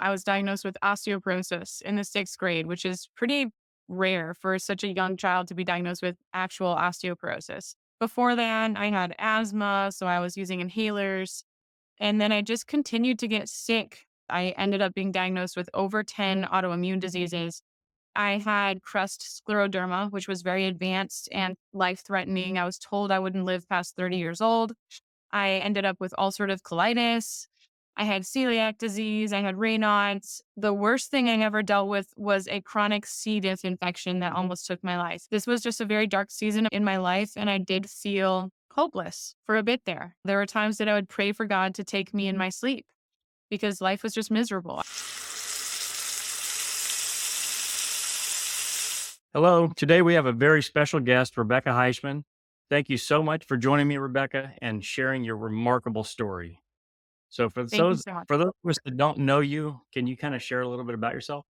I was diagnosed with osteoporosis in the sixth grade, which is pretty rare for such a young child to be diagnosed with actual osteoporosis. Before that, I had asthma, so I was using inhalers. And then I just continued to get sick. I ended up being diagnosed with over 10 autoimmune diseases. I had crust scleroderma, which was very advanced and life threatening. I was told I wouldn't live past 30 years old. I ended up with ulcerative colitis. I had celiac disease. I had Raynaud's. The worst thing I ever dealt with was a chronic C. diff infection that almost took my life. This was just a very dark season in my life, and I did feel hopeless for a bit there. There were times that I would pray for God to take me in my sleep because life was just miserable. Hello. Today we have a very special guest, Rebekah Heishman. Thank you so much for joining me, Rebekah, and sharing your remarkable story. So Thank you so much. for those of us that don't know you, can you kind of share a little bit about yourself?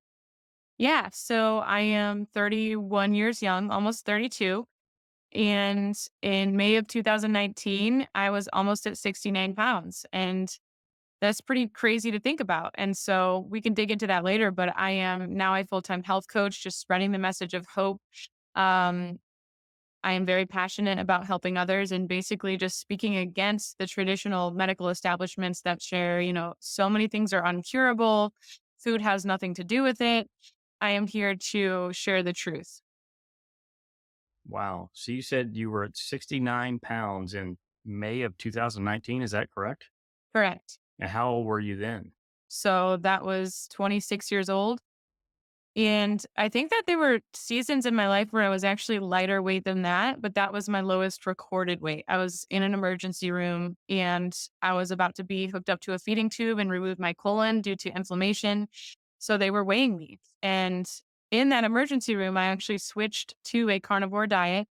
Yeah, so I am 31 years young, almost 32. And in May of 2019, I was almost at 69 pounds. And that's pretty crazy to think about. And so we can dig into that later, but I am now a full-time health coach, just spreading the message of hope. Um, I am very passionate about helping others and basically just speaking against the traditional medical establishments that share, so many things are uncurable. Food has nothing to do with it. I am here to share the truth. Wow. So you said you were at 69 pounds in May of 2019. Is that correct? Correct. And how old were you then? So that was 26 years old. And I think that there were seasons in my life where I was actually lighter weight than that, but that was my lowest recorded weight. I was in an emergency room and I was about to be hooked up to a feeding tube and remove my colon due to inflammation. So they were weighing me. And in that emergency room, I actually switched to a carnivore diet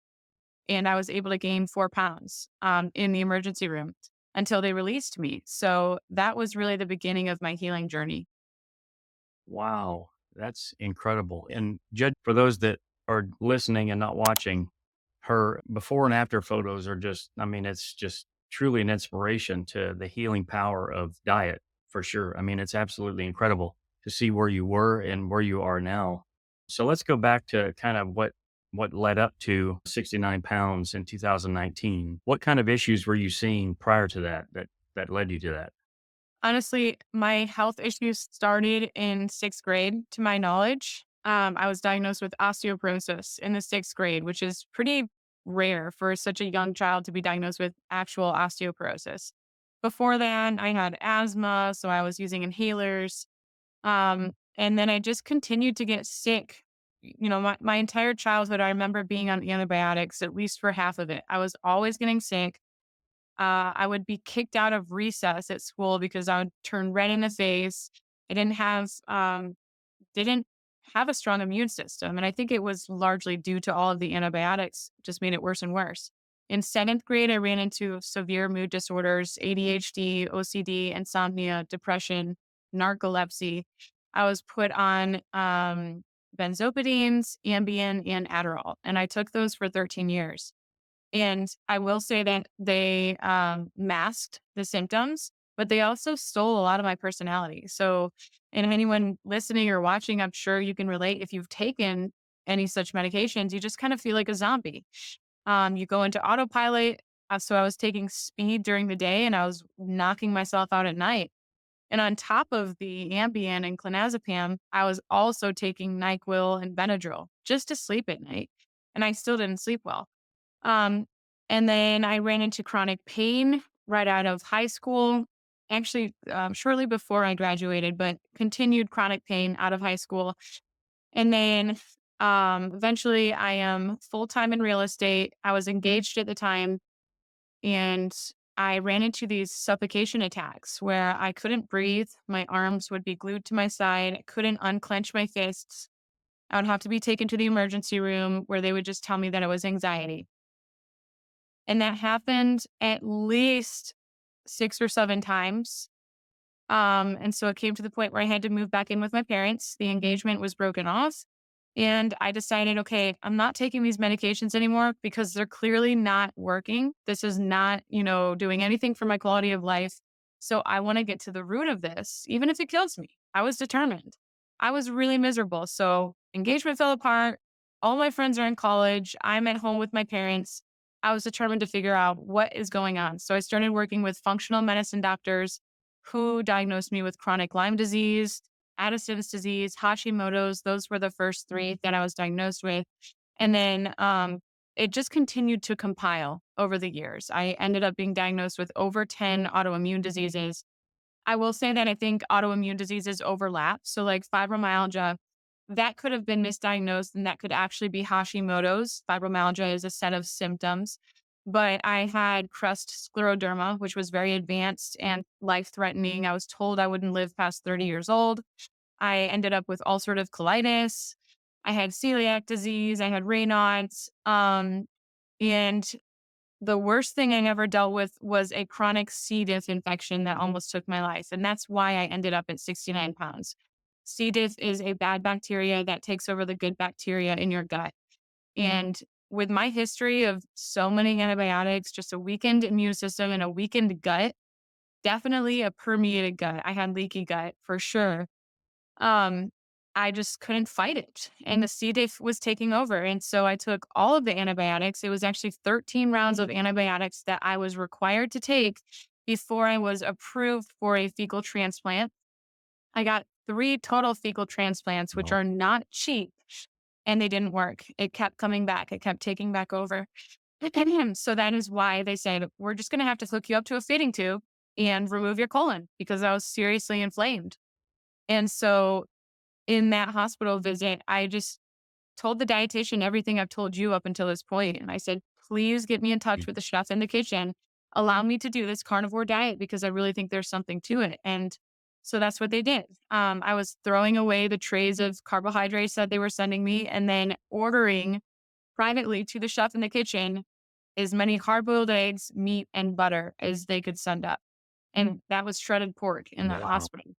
and I was able to gain 4 pounds in the emergency room until they released me. So that was really the beginning of my healing journey. Wow. That's incredible. And judge for those that are listening and not watching, her before and after photos are just, I mean, it's just truly an inspiration to the healing power of diet for sure. I mean, it's absolutely incredible to see where you were and where you are now. So let's go back to kind of what led up to 69 pounds in 2019. What kind of issues were you seeing prior to that led you to that? Honestly, my health issues started in sixth grade, to my knowledge. I was diagnosed with osteoporosis in the sixth grade, which is pretty rare for such a young child to be diagnosed with actual osteoporosis. Before that, I had asthma, so I was using inhalers. And then I just continued to get sick. My entire childhood, I remember being on antibiotics, at least for half of it. I was always getting sick. I would be kicked out of recess at school because I would turn red in the face. I didn't have a strong immune system, and I think it was largely due to all of the antibiotics. Just made it worse and worse. In seventh grade, I ran into severe mood disorders, ADHD, OCD, insomnia, depression, narcolepsy. I was put on benzopidines, Ambien, and Adderall, and I took those for 13 years. And I will say that they, masked the symptoms, but they also stole a lot of my personality. So, and anyone listening or watching, I'm sure you can relate. If you've taken any such medications, you just kind of feel like a zombie. You go into autopilot. So I was taking speed during the day and I was knocking myself out at night. And on top of the Ambien and clonazepam, I was also taking NyQuil and Benadryl just to sleep at night. And I still didn't sleep well. Um, and then I ran into chronic pain right out of high school, actually, shortly before I graduated, but continued chronic pain out of high school. And then eventually I am full time in real estate. I was engaged at the time and I ran into these suffocation attacks where I couldn't breathe. My arms would be glued to my side. I couldn't unclench my fists. I would have to be taken to the emergency room where they would just tell me that it was anxiety. And that happened at least 6 or 7 times. And so it came to the point where I had to move back in with my parents. The engagement was broken off. And I decided, okay, I'm not taking these medications anymore because they're clearly not working. This is not, doing anything for my quality of life. So I want to get to the root of this, even if it kills me. I was determined. I was really miserable. So engagement fell apart. All my friends are in college. I'm at home with my parents. I was determined to figure out what is going on. So I started working with functional medicine doctors who diagnosed me with chronic Lyme disease, Addison's disease, Hashimoto's. Those were the first three that I was diagnosed with. And then it just continued to compile over the years. I ended up being diagnosed with over 10 autoimmune diseases. I will say that I think autoimmune diseases overlap. So, like fibromyalgia, that could have been misdiagnosed and that could actually be Hashimoto's. Fibromyalgia is a set of symptoms. But I had crust scleroderma, which was very advanced and life threatening. I was told I wouldn't live past 30 years old. I ended up with ulcerative colitis. I had celiac disease. I had Raynaud's. And the worst thing I ever dealt with was a chronic CDiff infection that almost took my life. And that's why I ended up at 69 pounds. CDiff is a bad bacteria that takes over the good bacteria in your gut. And with my history of so many antibiotics, just a weakened immune system and a weakened gut, definitely a permeated gut. I had leaky gut for sure. Um, I just couldn't fight it, and the C. diff was taking over, and so I took all of the antibiotics. It was actually 13 rounds of antibiotics that I was required to take before I was approved for a fecal transplant. I got 3 total fecal transplants, which Wow. are not cheap, and they didn't work. It kept coming back. It kept taking back over. So that is why they said, "We're just gonna have to hook you up to a feeding tube and remove your colon," because I was seriously inflamed. And so in that hospital visit, I just told the dietitian everything I've told you up until this point, and I said, "Please get me in touch with the chef in the kitchen. Allow me to do this carnivore diet because I really think there's something to it." And so that's what they did. I was throwing away the trays of carbohydrates that they were sending me and then ordering privately to the chef in the kitchen as many hard-boiled eggs, meat, and butter as they could send up. And that was shredded pork in that Wow. hospital.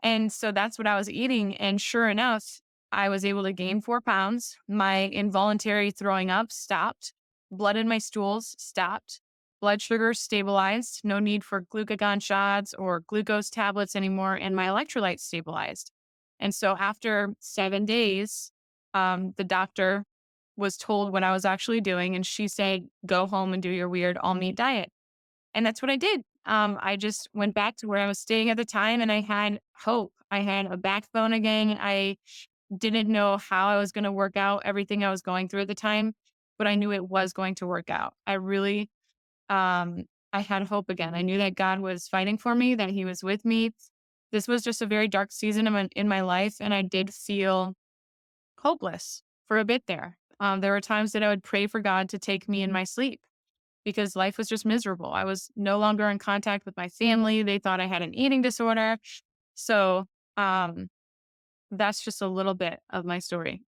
And so that's what I was eating. And sure enough, I was able to gain 4 pounds. My involuntary throwing up stopped. Blood in my stools stopped. Blood sugar stabilized. No need for glucagon shots or glucose tablets anymore. And my electrolytes stabilized. And so after 7 days, the doctor was told what I was actually doing. And she said, "Go home and do your weird all meat diet." And that's what I did. I just went back to where I was staying at the time and I had hope. I had a backbone again. I didn't know how I was going to work out everything I was going through at the time, but I knew it was going to work out. I had hope again. I knew that God was fighting for me, that He was with me. This was just a very dark season in my life, and I did feel hopeless for a bit there. There were times that I would pray for God to take me in my sleep because life was just miserable. I was no longer in contact with my family. They thought I had an eating disorder. So, um, that's just a little bit of my story.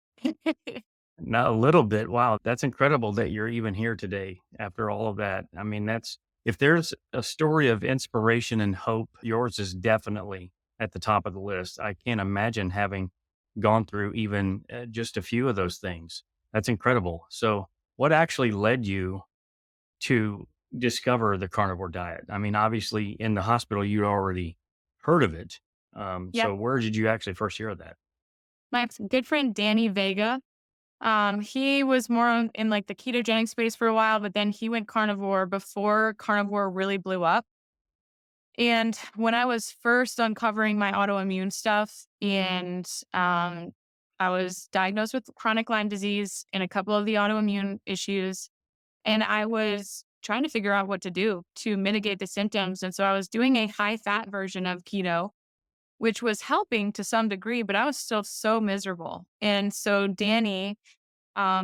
Not a little bit. Wow, that's incredible that you're even here today after all of that. I mean, that's if there's a story of inspiration and hope, yours is definitely at the top of the list. I can't imagine having gone through even just a few of those things. That's incredible. So, what actually led you to discover the carnivore diet? I mean, obviously, in the hospital, you'd already heard of it. Yep. So, where did you actually first hear of that? My good friend Danny Vega, he was more in like the ketogenic space for a while, but then he went carnivore before carnivore really blew up. And when I was first uncovering my autoimmune stuff and I was diagnosed with chronic Lyme disease and a couple of the autoimmune issues, and I was trying to figure out what to do to mitigate the symptoms. And so I was doing a high fat version of keto, which was helping to some degree, but I was still so miserable. And so Danny,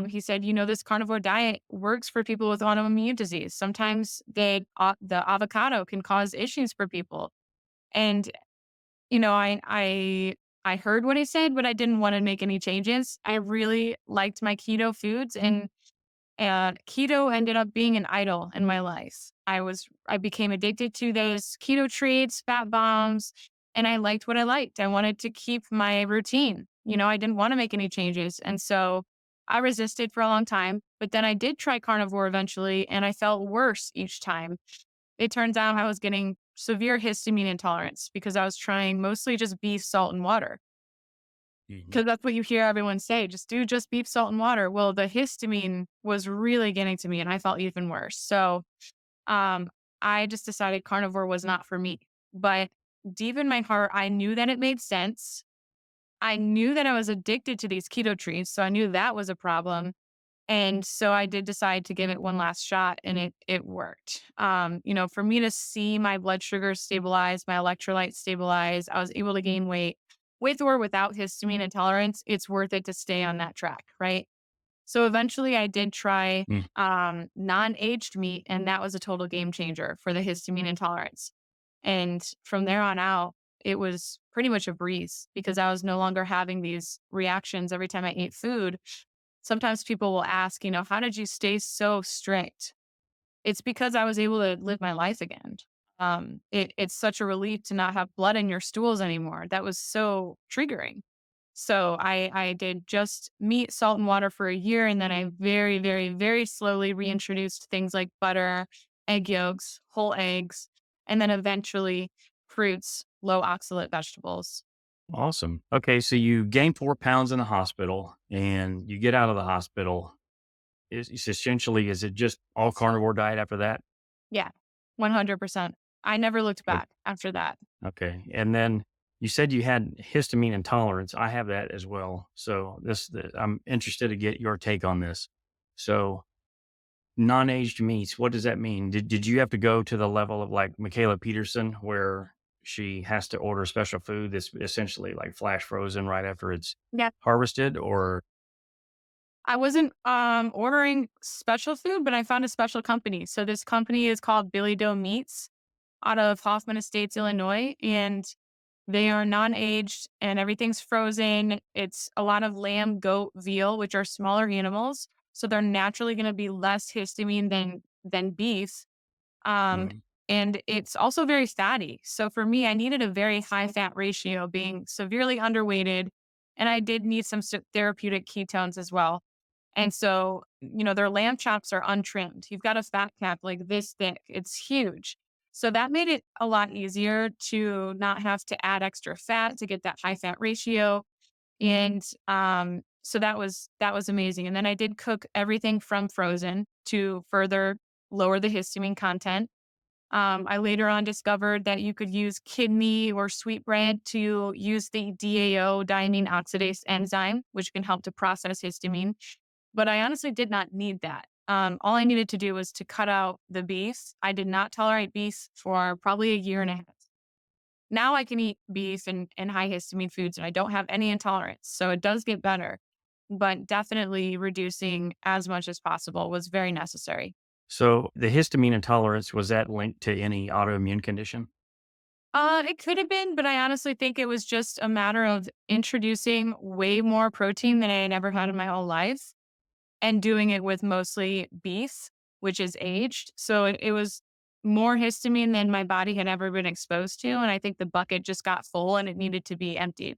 he said, this carnivore diet works for people with autoimmune disease. Sometimes the avocado can cause issues for people. And, I heard what he said, but I didn't want to make any changes. I really liked my keto foods and keto ended up being an idol in my life. I became addicted to those keto treats, fat bombs, and I liked what I liked. I wanted to keep my routine. I didn't want to make any changes. And so I resisted for a long time, but then I did try carnivore eventually and I felt worse each time. It turns out I was getting severe histamine intolerance because I was trying mostly just beef, salt, and water. Mhm. Because that's what you hear everyone say, just do just beef, salt, and water. Well, the histamine was really getting to me and I felt even worse. So um, I just decided carnivore was not for me. But deep in my heart, I knew that it made sense. I knew that I was addicted to these keto treats. So I knew that was a problem. And so I did decide to give it one last shot and it worked. For me to see my blood sugar stabilize, my electrolytes stabilize, I was able to gain weight with or without histamine intolerance. It's worth it to stay on that track, right? So eventually I did try Mm. non-aged meat, and that was a total game changer for the histamine intolerance. And from there on out, it was pretty much a breeze because I was no longer having these reactions every time I ate food. Sometimes people will ask, how did you stay so strict? It's because I was able to live my life again. It's such a relief to not have blood in your stools anymore. That was so triggering. So I did just meat, salt, and water for a year, and then I very, very, very slowly reintroduced things like butter, egg yolks, whole eggs, and then eventually fruits, low oxalate vegetables. Awesome. Okay, so you gain 4 pounds in the hospital, and you get out of the hospital. Is essentially, is it just all carnivore diet after that? Yeah, 100%. I never looked back after that. Okay. And then you said you had histamine intolerance. I have that as well. So I'm interested to get your take on this. So non-aged meats, what does that mean? Did you have to go to the level of like Michaela Peterson where she has to order special food that's essentially like flash frozen right after it's Yeah. harvested, or I wasn't, ordering special food, but I found a special company. So this company is called Billy Doe Meats out of Hoffman Estates, Illinois, and they are non-aged and everything's frozen. It's a lot of lamb, goat, veal, which are smaller animals, so they're naturally gonna be less histamine than beef. Um, Mhm. and it's also very fatty. So for me, I needed a very high fat ratio, being severely underweighted, and I did need some therapeutic ketones as well. And so, their lamb chops are untrimmed. You've got a fat cap like this thick. It's huge. So that made it a lot easier to not have to add extra fat to get that high fat ratio. And so that was amazing. And then I did cook everything from frozen to further lower the histamine content. I later on discovered that you could use kidney or sweetbread to use the DAO, diamine oxidase enzyme, which can help to process histamine. But I honestly did not need that. All I needed to do was to cut out the beef. I did not tolerate beef for probably a year and a half. Now I can eat beef and high histamine foods, and I don't have any intolerance. So it does get better, but definitely reducing as much as possible was very necessary. So the histamine intolerance, was that linked to any autoimmune condition? It could have been, but I honestly think it was just a matter of introducing way more protein than I had ever had in my whole life and doing it with mostly beef, which is aged. So it was more histamine than my body had ever been exposed to. And I think the bucket just got full and it needed to be emptied.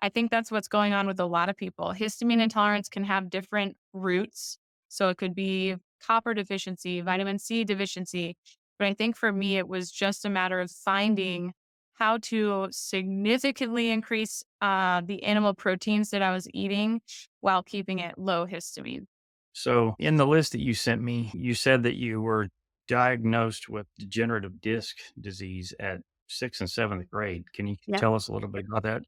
I think that's what's going on with a lot of people. Histamine intolerance can have different roots. So it could be copper deficiency, vitamin C deficiency. But I think for me, it was just a matter of finding how to significantly increase the animal proteins that I was eating while keeping it low histamine. So in the list that you sent me, you said that you were diagnosed with degenerative disc disease at sixth and seventh grade. Can you Yep. tell us a little bit about that?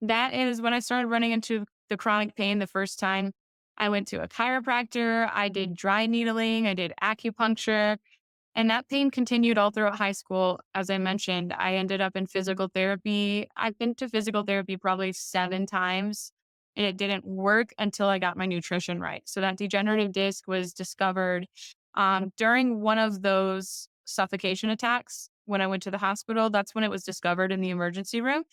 That is when I started running into the chronic pain the first time. I went to a chiropractor, I did dry needling, I did acupuncture, and that pain continued all throughout high school. As I mentioned, I ended up in physical therapy. I've been to physical therapy probably 7 times, and it didn't work until I got my nutrition right. So that degenerative disc was discovered during one of those suffocation attacks when I went to the hospital. That's when it was discovered in the emergency room.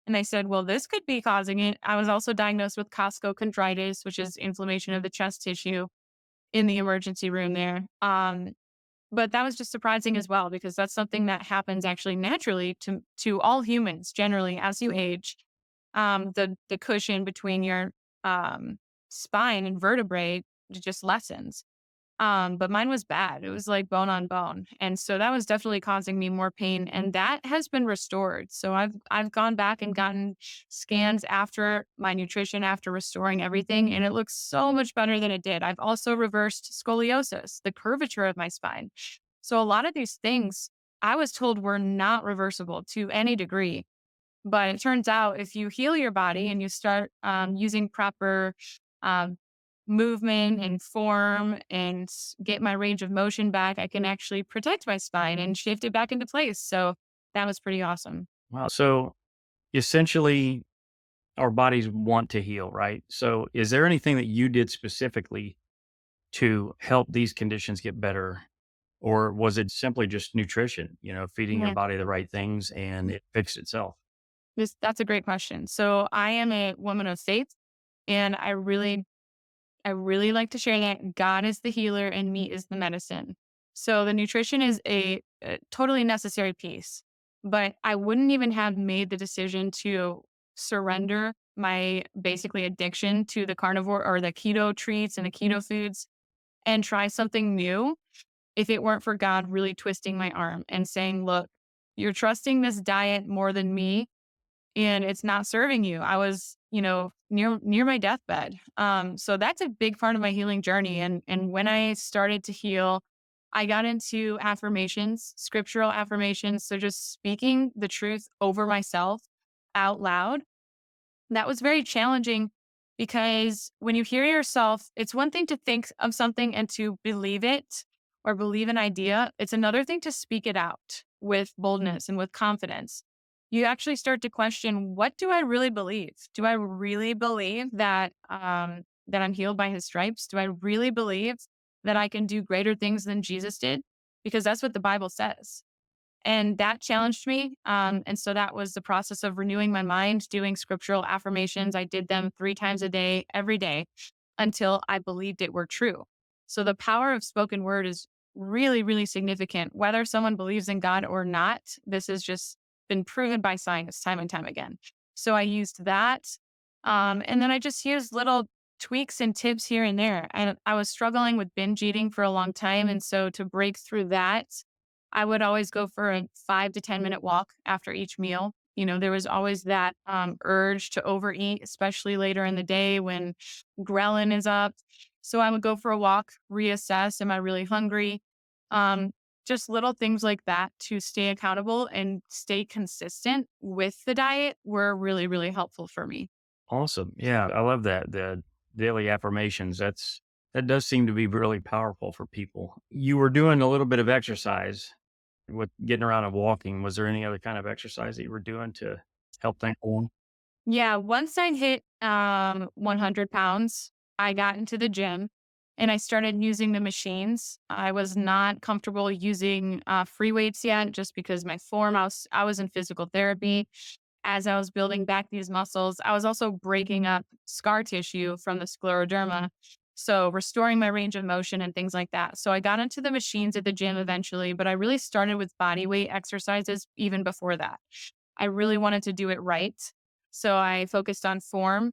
And they said, well, this could be causing it. I was also diagnosed with costochondritis, which is inflammation of the chest tissue in the emergency room there. But that was just surprising as well because that's something that happens actually naturally to all humans generally as you age. The cushion between your um, spine and vertebrae just lessens. But mine was bad. It was like bone on bone. And so that was definitely causing me more pain. And that has been restored. So I've gone back and gotten scans after my nutrition, after restoring everything, and it looks so much better than it did. I've also reversed scoliosis, the curvature of my spine. So a lot of these things I was told were not reversible to any degree. But it turns out if you heal your body and you start using proper um, movement and form and get my range of motion back, I can actually protect my spine and shift it back into place. So that was pretty awesome. Wow. So essentially, our bodies want to heal, right? So is there anything that you did specifically to help these conditions get better? Or was it simply just nutrition, feeding your Yeah, body the right things and it fixed itself? that's a great question. So I am a woman of faith, and I really like to share that God is the healer and meat is the medicine. So the nutrition is a totally necessary piece, but I wouldn't even have made the decision to surrender my basically addiction to the carnivore or the keto treats and the keto foods and try something new if it weren't for God really twisting my arm and saying, look, you're trusting this diet more than me and it's not serving you. I was, near my deathbed. So that's a big part of my healing journey. And when I started to heal, I got into affirmations, scriptural affirmations. So just speaking the truth over myself out loud. That was very challenging because when you hear yourself, it's one thing to think of something and to believe it or believe an idea. It's another thing to speak it out with boldness and with confidence. You actually start to question, what do I really believe? Do I really believe that I'm healed by his stripes? Do I really believe that I can do greater things than Jesus did? Because that's what the Bible says. And that challenged me. And so that was the process of renewing my mind, doing scriptural affirmations. I did them 3 times a day, every day, until I believed it were true. So the power of spoken word is really, really significant. Whether someone believes in God or not, this has just been proven by science time and time again. So I used that. And then I just used little tweaks and tips here and there. And I was struggling with binge eating for a long time. And so to break through that, I would always go for a 5 to 10 minute walk after each meal. There was always that urge to overeat, especially later in the day when ghrelin is up. So I would go for a walk, reassess, am I really hungry? Um, just little things like that to stay accountable and stay consistent with the diet were really, really helpful for me. Awesome. Yeah, I love that. The daily affirmations. That does seem to be really powerful for people. You were doing a little bit of exercise with getting around and walking. Was there any other kind of exercise that you were doing to help things along? Yeah, once I hit 100 pounds, I got into the gym and I started using the machines. I was not comfortable using free weights yet, just because my form. I was in physical therapy as I was building back these muscles. I was also breaking up scar tissue from the scleroderma, so restoring my range of motion and things like that. So I got into the machines at the gym eventually, but I really started with body weight exercises even before that. I really wanted to do it right. So I focused on form.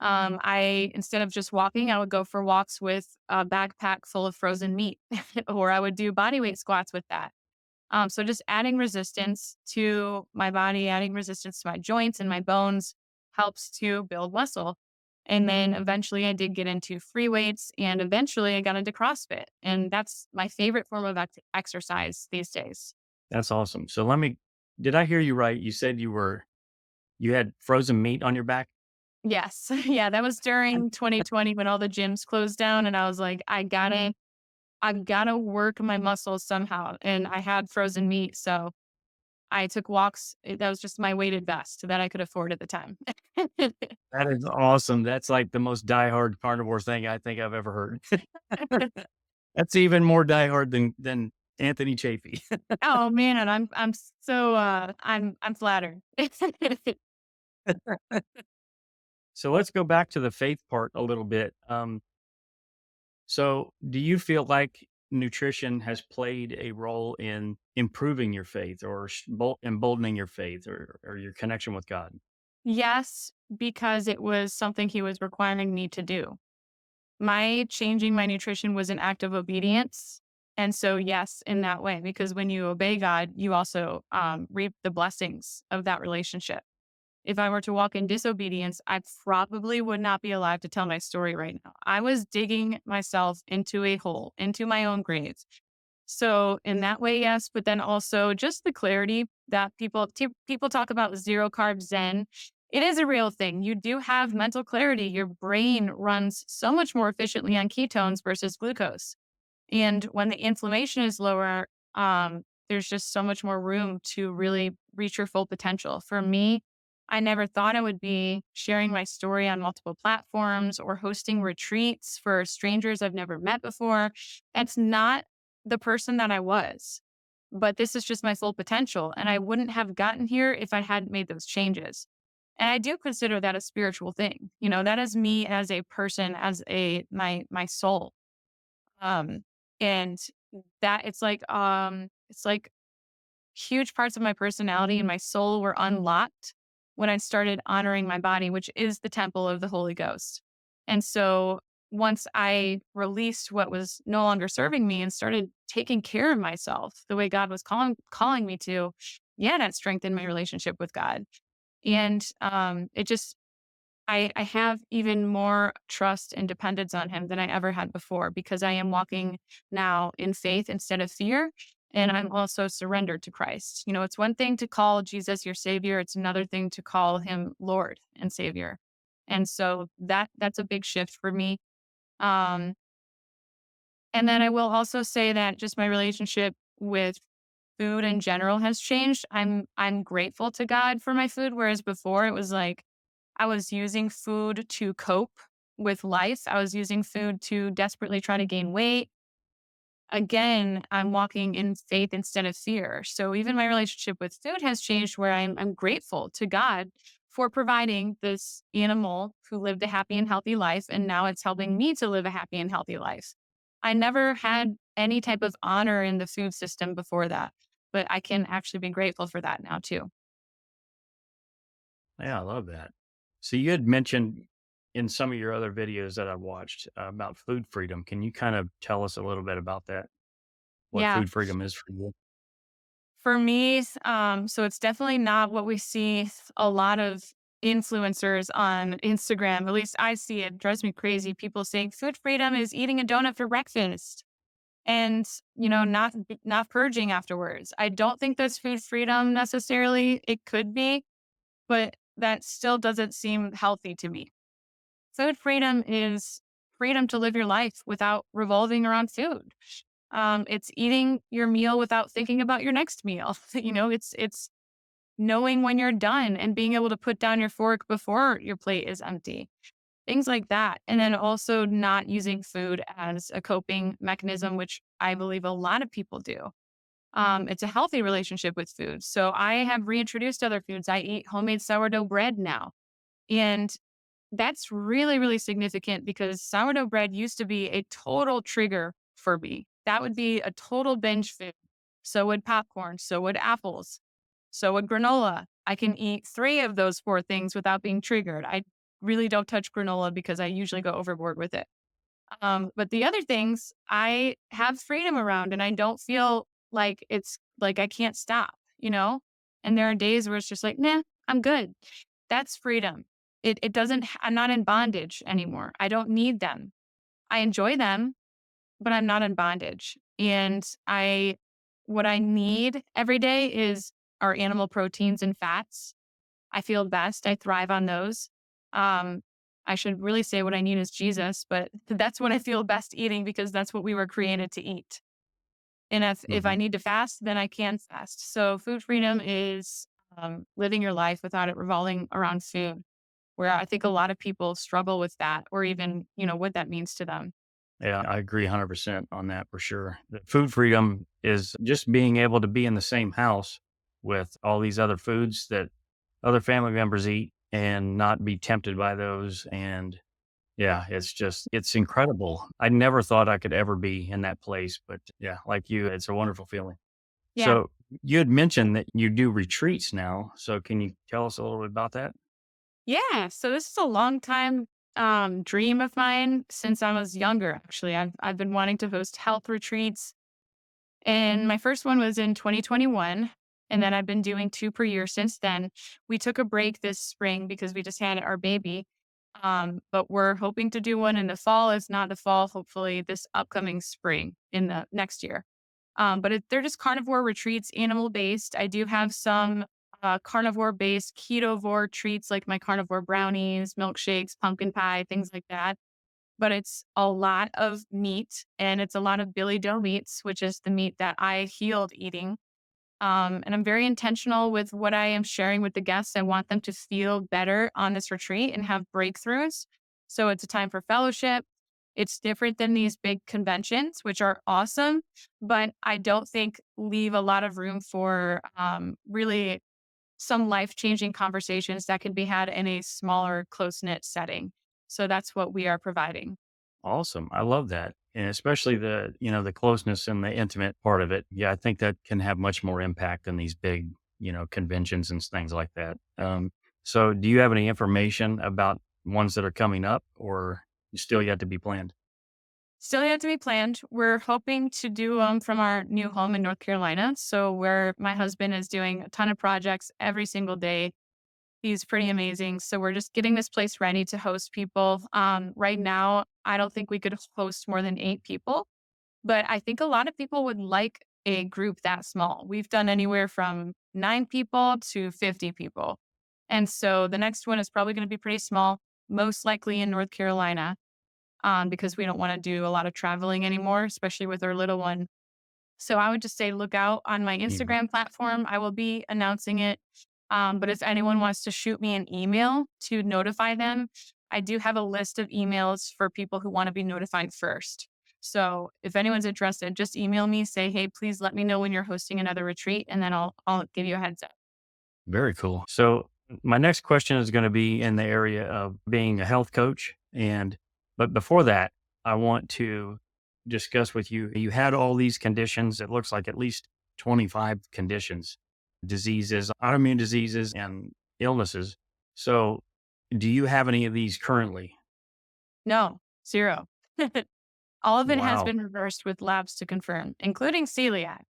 I instead of just walking, I would go for walks with a backpack full of frozen meat, or I would do body weight squats with that. So just adding resistance to my body, adding resistance to my joints and my bones helps to build muscle. And then eventually I did get into free weights and eventually I got into CrossFit. And that's my favorite form of exercise these days. That's awesome. So did I hear you right? You said you had frozen meat on your back? Yes. Yeah. That was during 2020 when all the gyms closed down. And I was like, I've gotta work my muscles somehow. And I had frozen meat. So I took walks. That was just my weighted vest that I could afford at the time. That is awesome. That's like the most diehard carnivore thing I think I've ever heard. That's even more diehard than Anthony Chafee. Oh, man, and I'm flattered. So let's go back to the faith part a little bit. So do you feel like nutrition has played a role in improving your faith or emboldening your faith or your connection with God? Yes, because it was something he was requiring me to do. my changing my nutrition was an act of obedience. And so, yes, in that way, because when you obey God, you also reap the blessings of that relationship. If I were to walk in disobedience, I probably would not be alive to tell my story right now. I was digging myself into a hole, into my own grave. So in that way, yes, but then also just the clarity that people talk about zero carb Zen. It is a real thing. You do have mental clarity. Your brain runs so much more efficiently on ketones versus glucose. And when the inflammation is lower, there's just so much more room to really reach your full potential. For me, I never thought I would be sharing my story on multiple platforms or hosting retreats for strangers I've never met before. That's not the person that I was, but this is just my full potential. And I wouldn't have gotten here if I hadn't made those changes. And I do consider that a spiritual thing. That is me as a person, as my soul. Um, and that it's like huge parts of my personality and my soul were unlocked when I started honoring my body, which is the temple of the Holy Ghost. And so once I released what was no longer serving me and started taking care of myself the way God was calling me to, yeah, that strengthened my relationship with God. And it just I have even more trust and dependence on him than I ever had before because I am walking now in faith instead of fear. And I'm also surrendered to Christ. It's one thing to call Jesus your savior. It's another thing to call him Lord and Savior. And so that's a big shift for me. Um, and then I will also say that just my relationship with food in general has changed. I'm grateful to God for my food, whereas before it was like I was using food to cope with life. I was using food to desperately try to gain weight. Again, I'm walking in faith instead of fear. So even my relationship with food has changed where I'm grateful to God for providing this animal who lived a happy and healthy life. And now it's helping me to live a happy and healthy life. I never had any type of honor in the food system before that, but I can actually be grateful for that now too. Yeah, I love that. So you had mentioned in some of your other videos that I watched about food freedom. Can you kind of tell us a little bit about that? What Yeah. food freedom is for you? For me, so it's definitely not what we see a lot of influencers on Instagram. At least I see it. Drives me crazy. People saying food freedom is eating a donut for breakfast and not purging afterwards. I don't think that's food freedom necessarily. It could be, but that still doesn't seem healthy to me. Food freedom is freedom to live your life without revolving around food. It's eating your meal without thinking about your next meal. It's knowing when you're done and being able to put down your fork before your plate is empty. Things like that. And then also not using food as a coping mechanism, which I believe a lot of people do. It's a healthy relationship with food. So I have reintroduced other foods. I eat homemade sourdough bread now. And that's really, really significant because sourdough bread used to be a total trigger for me. That would be a total binge food. So would popcorn, so would apples, so would granola. I can eat three of those four things without being triggered. I really don't touch granola because I usually go overboard with it. But the other things I have freedom around and I don't feel like it's like I can't stop, you know? And there are days where it's just like, nah, I'm good. That's freedom. It doesn't, I'm not in bondage anymore. I don't need them. I enjoy them, but I'm not in bondage. And what I need every day is our animal proteins and fats. I feel best. I thrive on those. Um, I should really say what I need is Jesus, but that's what I feel best eating because that's what we were created to eat. And if I Hmm. need to fast, then I can fast. So food freedom is living your life without it revolving around food, where I think a lot of people struggle with that, or even what that means to them. Yeah, I agree 100% on that for sure. The food freedom is just being able to be in the same house with all these other foods that other family members eat and not be tempted by those. And yeah, it's incredible. I never thought I could ever be in that place, but yeah, like you, it's a wonderful feeling. Yeah. So you had mentioned that you do retreats now. So can you tell us a little bit about that? Yeah. So this is a long time. dream of mine since I was younger, actually. I've been wanting to host health retreats, and my first one was in 2021, and then I've been doing 2 per year since then. We took a break this spring because we just had our baby, but we're hoping to do one in the fall. If not the fall, hopefully this upcoming spring in the next year. They're just carnivore retreats, animal based. I do have some carnivore based ketovore treats like my carnivore brownies, milkshakes, pumpkin pie, things like that. But it's a lot of meat and it's a lot of Billy Joe meats, which is the meat that I healed eating. And I'm very intentional with what I am sharing with the guests. I want them to feel better on this retreat and have breakthroughs. So it's a time for fellowship. It's different than these big conventions, which are awesome, but I don't think leave a lot of room for really some life changing conversations that can be had in a smaller, close knit setting. So that's what we are providing. Awesome. I love that. And especially the closeness and the intimate part of it. Yeah, I think that can have much more impact than these big, conventions and things like that. So do you have any information about ones that are coming up or still yet to be planned? Still yet to be planned. We're hoping to do from our new home in North Carolina. So, where my husband is doing a ton of projects every single day. He's pretty amazing. So, we're just getting this place ready to host people. Right now, I don't think we could host more than 8 people, but I think a lot of people would like a group that small. We've done anywhere from 9 people to 50 people. And so, the next one is probably going to be pretty small, most likely in North Carolina because we don't want to do a lot of traveling anymore, especially with our little one. So I would just say look out on my Mhm. Instagram platform. I will be announcing it. But if anyone wants to shoot me an email to notify them, I do have a list of emails for people who want to be notified first. So if anyone's interested, just email me, say, hey, please let me know when you're hosting another retreat, and then I'll give you a heads up. Very cool. So my next question is going to be in the area of being a health coach. But before that, I want to discuss with you. You had all these conditions. It looks like at least 25 conditions, diseases, autoimmune diseases, and illnesses. So do you have any of these currently? No, zero. All of it has Wow. been reversed with labs to confirm, including celiac.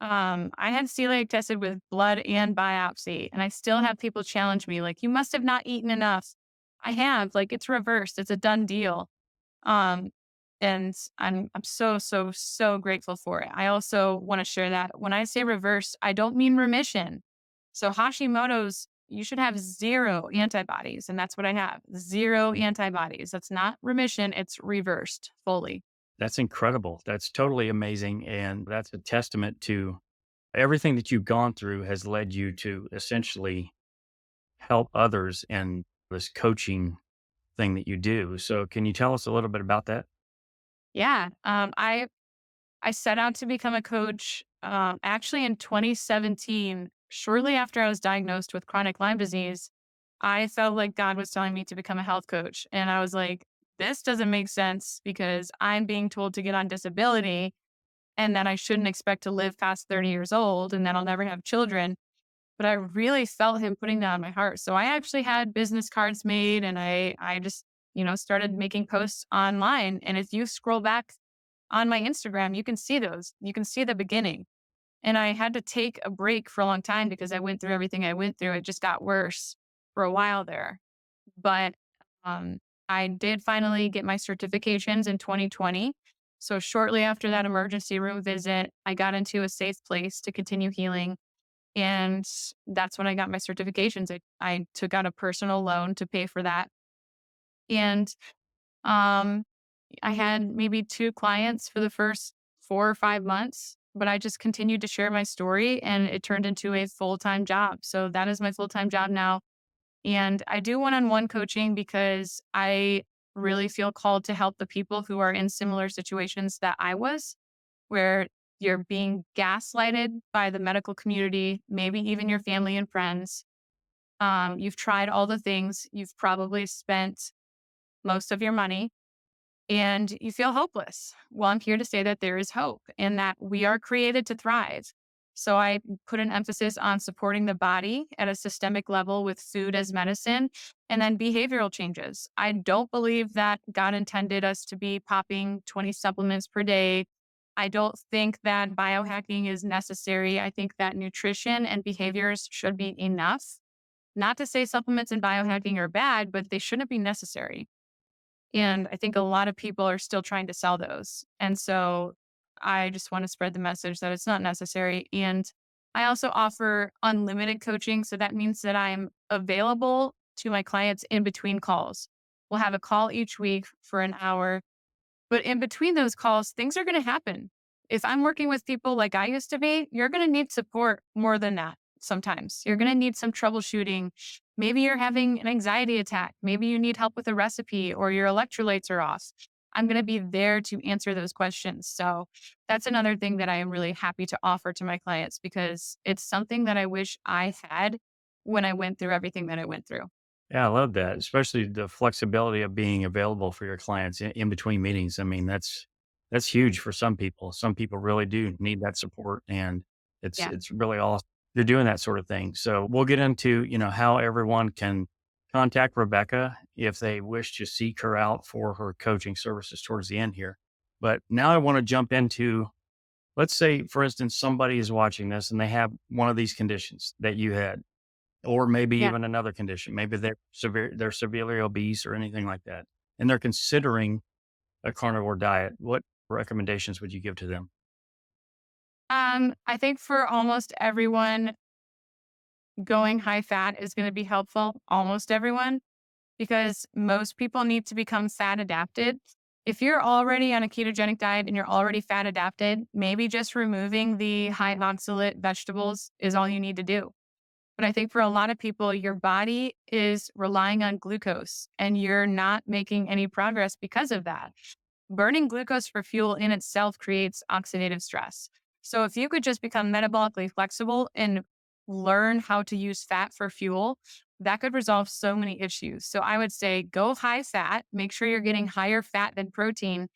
I had celiac tested with blood and biopsy, and I still have people challenge me, like, you must have not eaten enough. I have, like, it's reversed. It's a done deal. Um, and I'm so, so, so grateful for it. I also want to share that when I say reversed, I don't mean remission. So Hashimoto's, you should have zero antibodies, and that's what I have. Zero antibodies. That's not remission, it's reversed fully. That's incredible. That's totally amazing. And that's a testament to everything that you've gone through has led you to essentially help others in this coaching thing that you do. So can you tell us a little bit about that? Yeah. I set out to become a coach actually in 2017, shortly after I was diagnosed with chronic Lyme disease. I felt like God was telling me to become a health coach. And I was like, this doesn't make sense because I'm being told to get on disability and that I shouldn't expect to live past 30 years old and that I'll never have children. But I really felt him putting that on my heart. So I actually had business cards made and I just, started making posts online. And if you scroll back on my Instagram, you can see those. You can see the beginning. And I had to take a break for a long time because I went through everything I went through. It just got worse for a while there. But um, I did finally get my certifications in 2020. So shortly after that emergency room visit, I got into a safe place to continue healing. And that's when I got my certifications. I took out a personal loan to pay for that. And um, I had maybe 2 clients for the first 4 or 5 months, but I just continued to share my story and it turned into a full-time job. So that is my full-time job now. And I do one-on-one coaching because I really feel called to help the people who are in similar situations that I was, where you're being gaslighted by the medical community, maybe even your family and friends. You've tried all the things, you've probably spent most of your money and you feel hopeless. Well, I'm here to say that there is hope and that we are created to thrive. So I put an emphasis on supporting the body at a systemic level with food as medicine and then behavioral changes. I don't believe that God intended us to be popping 20 supplements per day. I don't think that biohacking is necessary. I think that nutrition and behaviors should be enough. Not to say supplements and biohacking are bad, but they shouldn't be necessary. And I think a lot of people are still trying to sell those. And so I just want to spread the message that it's not necessary. And I also offer unlimited coaching. So that means that I'm available to my clients in between calls. We'll have a call each week for an hour, but in between those calls, things are going to happen. If I'm working with people like I used to be, you're going to need support more than that sometimes. You're going to need some troubleshooting. Maybe you're having an anxiety attack. Maybe you need help with a recipe or your electrolytes are off. I'm going to be there to answer those questions. So that's another thing that I am really happy to offer to my clients because it's something that I wish I had when I went through everything that I went through. Yeah, I love that, especially the flexibility of being available for your clients in between meetings. I mean, that's huge for some people. Some people really do need that support, and Yeah. it's really awesome. You're doing that sort of thing. So we'll get into how everyone can contact Rebekah if they wish to seek her out for her coaching services towards the end here. But now I want to jump into, let's say, for instance, somebody is watching this and they have one of these conditions that you had or maybe Yeah. even another condition. Maybe they're severely obese or anything like that, and they're considering a carnivore diet. What recommendations would you give to them? I think for almost everyone, going high fat is going to be helpful. Almost everyone, because most people need to become fat adapted. If you're already on a ketogenic diet and you're already fat adapted, maybe just removing the high oxalate vegetables is all you need to do. But I think for a lot of people, your body is relying on glucose and you're not making any progress because of that. Burning glucose for fuel in itself creates oxidative stress. So if you could just become metabolically flexible and learn how to use fat for fuel, that could resolve so many issues. So I would say go high fat, make sure you're getting higher fat than protein.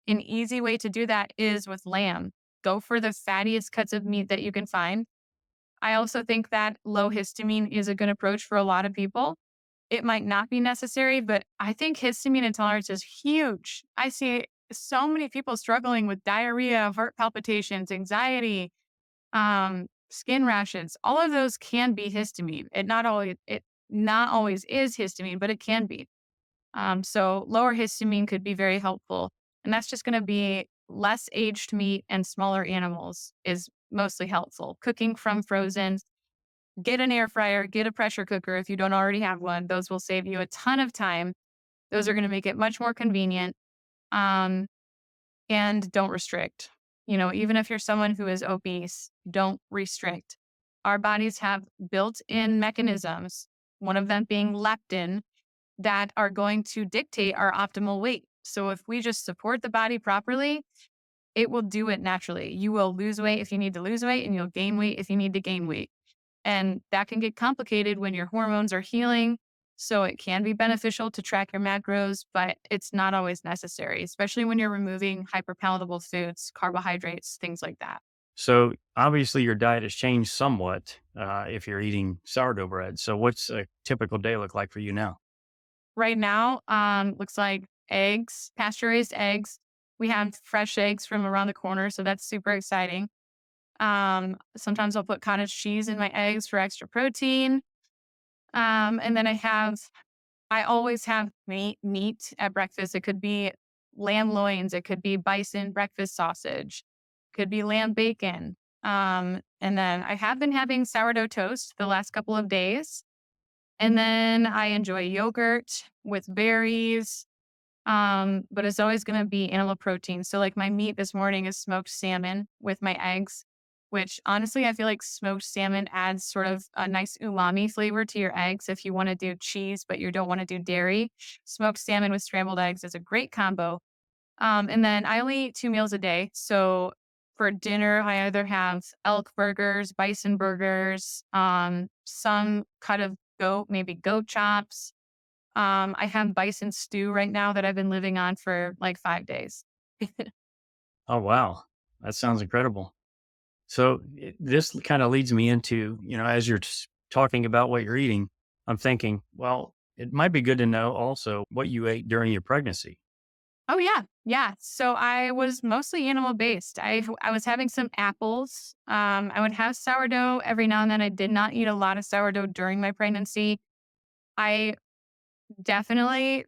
An easy way to do that is with lamb. Go for the fattiest cuts of meat that you can find. I also think that low histamine is a good approach for a lot of people. It might not be necessary, but I think histamine intolerance is huge. I see so many people struggling with diarrhea, heart palpitations, anxiety, skin rashes. All of those can be histamine. It not always is histamine, but it can be. So lower histamine could be very helpful. And that's just going to be less aged meat and smaller animals is mostly helpful. Cooking from frozen, get an air fryer, get a pressure cooker if you don't already have one. Those will save you a ton of time. Those are going to make it much more convenient. Um, and don't restrict. Even if you're someone who is obese, don't restrict. Our bodies have built in mechanisms, one of them being leptin, that are going to dictate our optimal weight. So if we just support the body properly, it will do it naturally. You will lose weight if you need to lose weight, and you'll gain weight if you need to gain weight. And that can get complicated when your hormones are healing. So it can be beneficial to track your macros, but it's not always necessary, especially when you're removing hyperpalatable foods, carbohydrates, things like that. So obviously your diet has changed somewhat if you're eating sourdough bread. So what's a typical day look like for you now? Right now, looks like eggs, pasture raised eggs. We have fresh eggs from around the corner, so that's super exciting. Sometimes I'll put cottage cheese in my eggs for extra protein. And then I always have meat at breakfast. It could be lamb loins, it could be bison breakfast sausage, could be lamb bacon. And then I have been having sourdough toast the last couple of days. And then I enjoy yogurt with berries. But it's always going to be animal protein. So, like, my meat this morning is smoked salmon with my eggs, which honestly, I feel like smoked salmon adds sort of a nice umami flavor to your eggs. If you want to do cheese, but you don't want to do dairy, smoked salmon with scrambled eggs is a great combo. And then I only eat 2 meals a day. So, for dinner, I either have elk burgers, bison burgers, some cut of goat, maybe goat chops. I have bison stew right now that I've been living on for like 5 days. Oh, wow. That sounds incredible. So this kind of leads me into, as you're talking about what you're eating, I'm thinking, well, it might be good to know also what you ate during your pregnancy. Oh yeah. Yeah. So I was mostly animal based. I was having some apples. I would have sourdough every now and then. I did not eat a lot of sourdough during my pregnancy. I definitely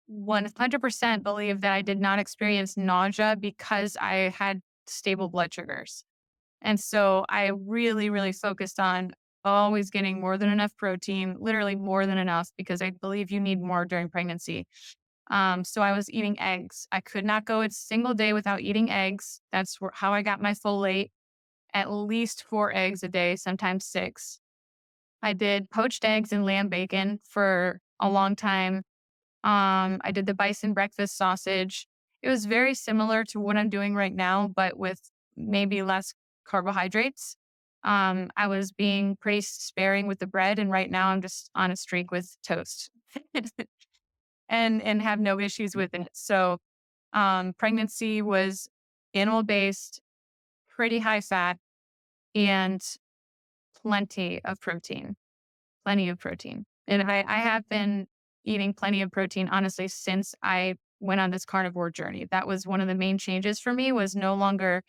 100% believe that I did not experience nausea because I had stable blood sugars. And so I really, really focused on always getting more than enough protein, literally more than enough, because I believe you need more during pregnancy. So I was eating eggs. I could not go a single day without eating eggs. That's how I got my folate, at least 4 eggs a day, sometimes six. I did poached eggs and lamb bacon for a long time. I did the bison breakfast sausage. It was very similar to what I'm doing right now, but with maybe less carbohydrates. I was being pretty sparing with the bread, and right now I'm just on a streak with toast, and have no issues with it. So, pregnancy was animal based, pretty high fat, and plenty of protein. Plenty of protein. And I have been eating plenty of protein, honestly, since I went on this carnivore journey. That was one of the main changes for me, was no longer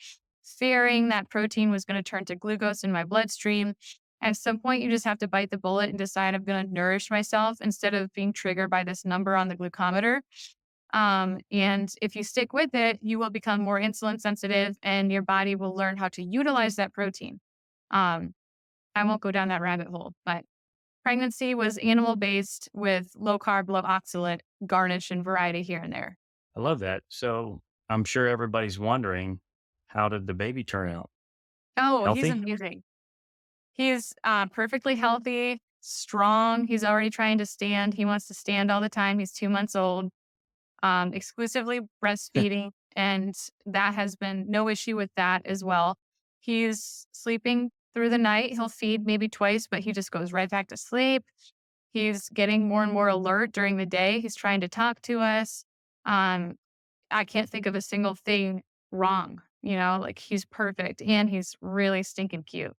fearing that protein was going to turn to glucose in my bloodstream. At some point, you just have to bite the bullet and decide I'm going to nourish myself instead of being triggered by this number on the glucometer. And if you stick with it, you will become more insulin sensitive and your body will learn how to utilize that protein. Um, I won't go down that rabbit hole, but pregnancy was animal based with low carb, low oxalate, garnish, and variety here and there. I love that. So I'm sure everybody's wondering, how did the baby turn out? Oh, he's Healthy? amazing. He's perfectly healthy, strong. He's already trying to stand. He wants to stand all the time. He's 2 months old, exclusively breastfeeding. And that has been no issue with that as well. He's sleeping through the night. He'll feed maybe twice, but he just goes right back to sleep. He's getting more and more alert during the day. He's trying to talk to us. Um, I can't think of a single thing wrong, like he's perfect and he's really stinking cute.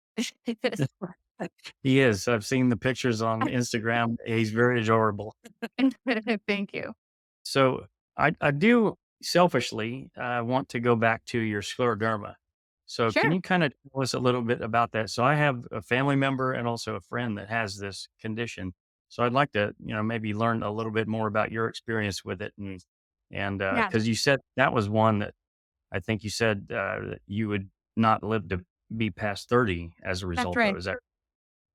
He is. I've seen the pictures on Instagram. He's very adorable. Thank you. So I do selfishly want to go back to your scleroderma. So can Sure. you kind of tell us a little bit about that? So I have a family member and also a friend that has this condition. So I'd like to, maybe learn a little bit more about your experience with it, and Yeah, because you said that was one that I think you said that you would not live to be past 30 as a that's result of. right. Is that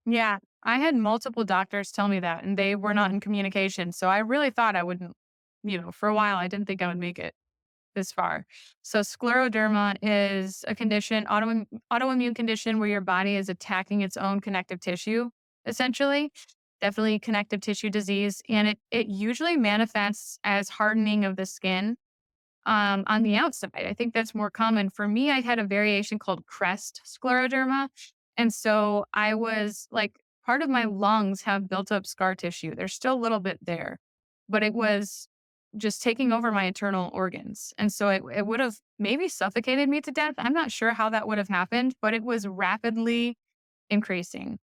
Yeah. I had multiple doctors tell me that, and they were not in communication. So I really thought I wouldn't, for a while, I didn't think I would make it this far. So scleroderma is a condition, autoimmune condition where your body is attacking its own connective tissue, essentially. Definitely connective tissue disease. And it usually manifests as hardening of the skin on the outside. I think that's more common. For me, I had a variation called crest scleroderma. And so I was like, part of my lungs have built up scar tissue. There's still a little bit there, but it was just taking over my internal organs. And so it would have maybe suffocated me to death. I'm not sure how that would have happened, but it was rapidly increasing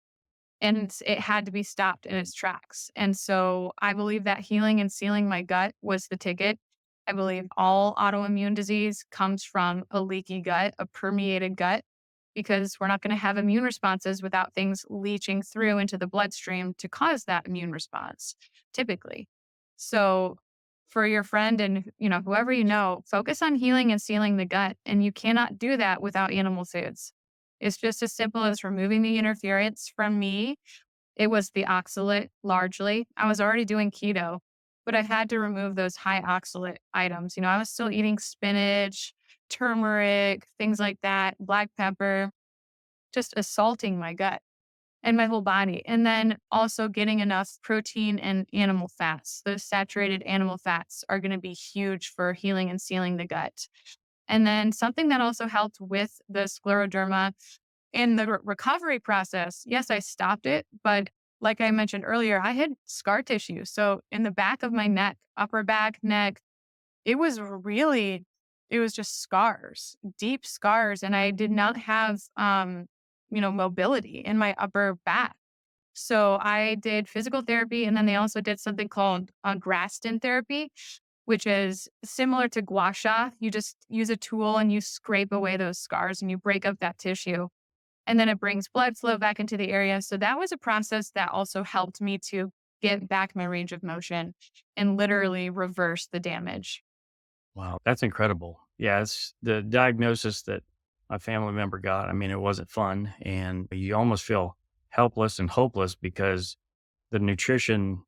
and it had to be stopped in its tracks. And so I believe that healing and sealing my gut was the ticket. I believe all autoimmune disease comes from a leaky gut, a permeated gut, because we're not going to have immune responses without things leaching through into the bloodstream to cause that immune response, typically. So for your friend and whoever focus on healing and sealing the gut, and you cannot do that without animal foods. It's just as simple as removing the interference from me. It was the oxalate largely. I was already doing keto, but I had to remove those high oxalate items. I was still eating spinach, turmeric, things like that, black pepper, just assaulting my gut and my whole body. And then also getting enough protein and animal fats. Those saturated animal fats are going to be huge for healing and sealing the gut. And then something that also helped with the scleroderma in the recovery process, yes, I stopped it, but like I mentioned earlier, I had scar tissue. So in the back of my neck, upper back, neck, it was really it was just scars, deep scars. And I did not have, mobility in my upper back. So I did physical therapy, and then they also did something called Graston therapy, which is similar to gua sha. You just use a tool and you scrape away those scars and you break up that tissue. And then it brings blood flow back into the area. So that was a process that also helped me to get back my range of motion and literally reverse the damage. Wow, that's incredible. Yeah, it's the diagnosis that my family member got. I mean, it wasn't fun, and you almost feel helpless and hopeless because the nutrition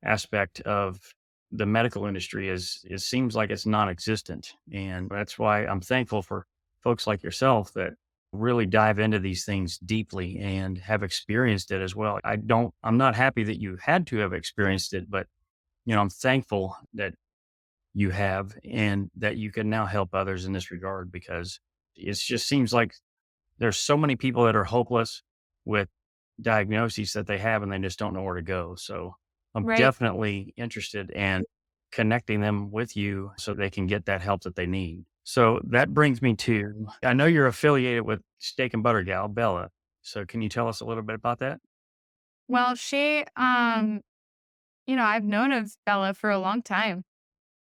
aspect of the medical industry is it seems like it's non-existent, and that's why I'm thankful for folks like yourself that really dive into these things deeply and have experienced it as well. I'm not happy that you had to have experienced it, but I'm thankful that you have and that you can now help others in this regard because it just seems like there's so many people that are hopeless with diagnoses that they have and they just don't know where to go. So I'm Right. definitely interested in connecting them with you so they can get that help that they need. So that brings me to I know you're affiliated with Steak and Butter Gal, Bella. So can you tell us a little bit about that? Well, I've known of Bella for a long time.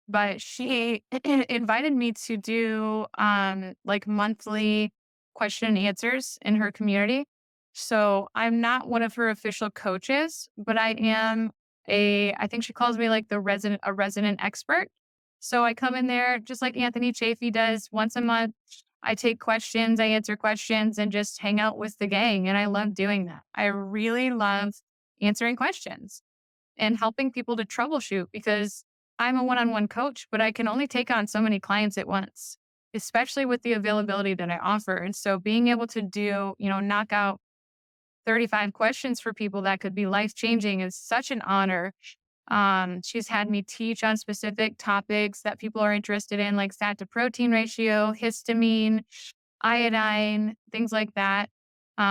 But she invited me to do, like, monthly question and answers in her community. So, I'm not one of her official coaches, but I am I think she calls me, like, a resident expert. So, I come in there just like Anthony Chafee does once a month. I take questions, I answer questions, and just hang out with the gang, and I love doing that. I really love answering questions and helping people to troubleshoot because I'm a one-on-one coach, but I can only take on so many clients at once, especially with the availability that I offer. And so being able to knock out 35 questions for people that could be life-changing is such an honor. She's had me teach on specific topics that people are interested in, like fat to protein ratio, histamine, iodine, things like that.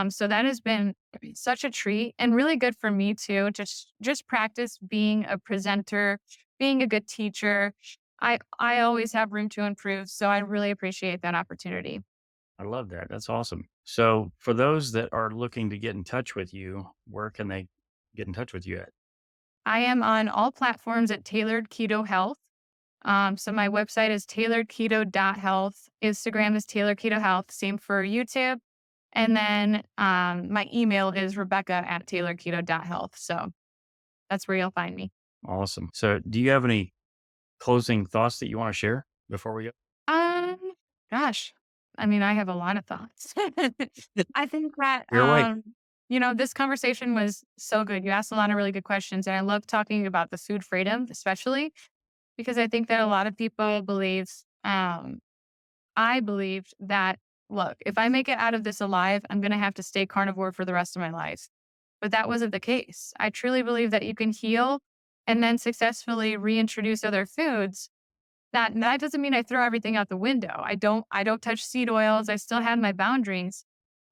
So that has been such a treat and really good for me too. Just practice being a presenter, being a good teacher. I always have room to improve, so I really appreciate that opportunity. I love that. That's awesome. So for those that are looking to get in touch with you, where can they get in touch with you at? I am on all platforms at Tailored Keto Health. So my website is tailoredketo.health. Instagram is Tailored Keto Health. Same for YouTube. And then my email is Rebekah@tailoredketo.health. So that's where you'll find me. Awesome. So do you have any closing thoughts that you want to share before we go? Um, gosh, I mean, I have a lot of thoughts. I think that, You're awake. this conversation was so good. You asked a lot of really good questions, and I love talking about the food freedom, especially because I think that a lot of people believe, I believed that, look, if I make it out of this alive, I'm going to have to stay carnivore for the rest of my life. But that wasn't the case. I truly believe that you can heal and then successfully reintroduce other foods. That doesn't mean I throw everything out the window. I don't touch seed oils. I still have my boundaries,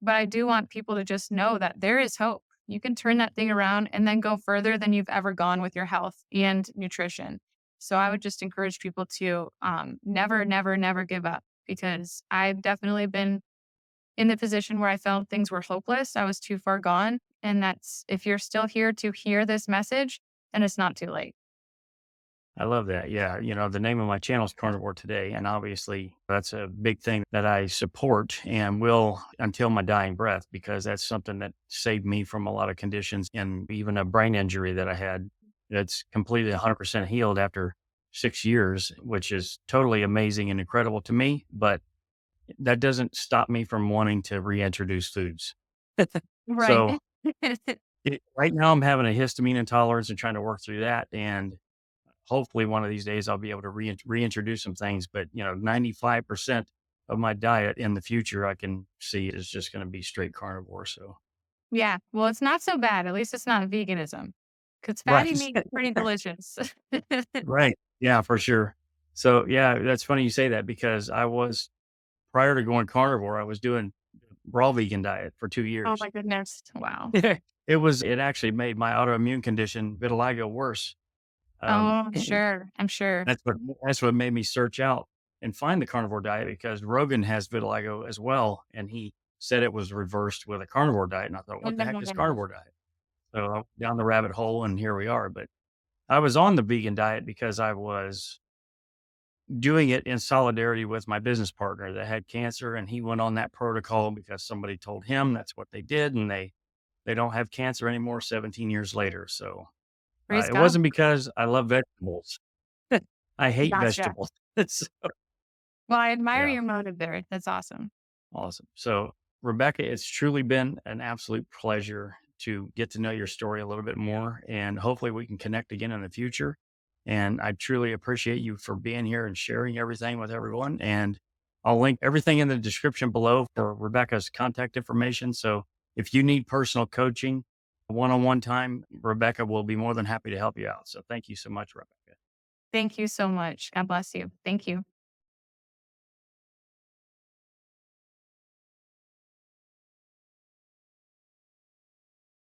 but I do want people to just know that there is hope. You can turn that thing around and then go further than you've ever gone with your health and nutrition. So I would just encourage people to never, never, never give up because I've definitely been in the position where I felt things were hopeless. I was too far gone. And that's if you're still here to hear this message, then it's not too late. I love that. Yeah. The name of my channel is Carnivore Today. And obviously, that's a big thing that I support and will until my dying breath, because that's something that saved me from a lot of conditions and even a brain injury that I had that's completely 100% healed after 6 years, which is totally amazing and incredible to me. But that doesn't stop me from wanting to reintroduce foods. Right. So right now, I'm having a histamine intolerance and trying to work through that. And hopefully one of these days I'll be able to reintroduce some things, but 95% of my diet in the future I can see is just going to be straight carnivore. So, Yeah, well, it's not so bad, at least it's not veganism, 'cause fatty right. meat is pretty delicious. Right. Yeah, for sure. So, yeah, that's funny you say that because prior to going carnivore, I was doing raw vegan diet for 2 Oh years. my goodness, wow. It actually made my autoimmune condition vitiligo worse. Um, Oh, sure, I'm sure. that's what made me search out and find the carnivore diet because Rogan has vitiligo as well. And he said it was reversed with a carnivore diet. And I thought, what the heck is carnivore diet? So I went down the rabbit hole and here we are. But I was on the vegan diet because I was doing it in solidarity with my business partner that had cancer. And he went on that protocol because somebody told him that's what they did. And they don't have cancer anymore 17 years later. So Praise it God. wasn't because I love vegetables. I hate Gotcha. vegetables. So, Well, I admire yeah, your motive there. That's awesome. awesome. So, Rebecca, it's truly been an absolute pleasure to get to know your story a little bit more. And hopefully we can connect again in the future. And I truly appreciate you for being here and sharing everything with everyone. And I'll link everything in the description below for Rebecca's contact information. So if you need personal coaching, one on one time, Rebecca will be more than happy to help you out. So thank you so much, Rebecca. Thank you so much. God bless you. Thank you.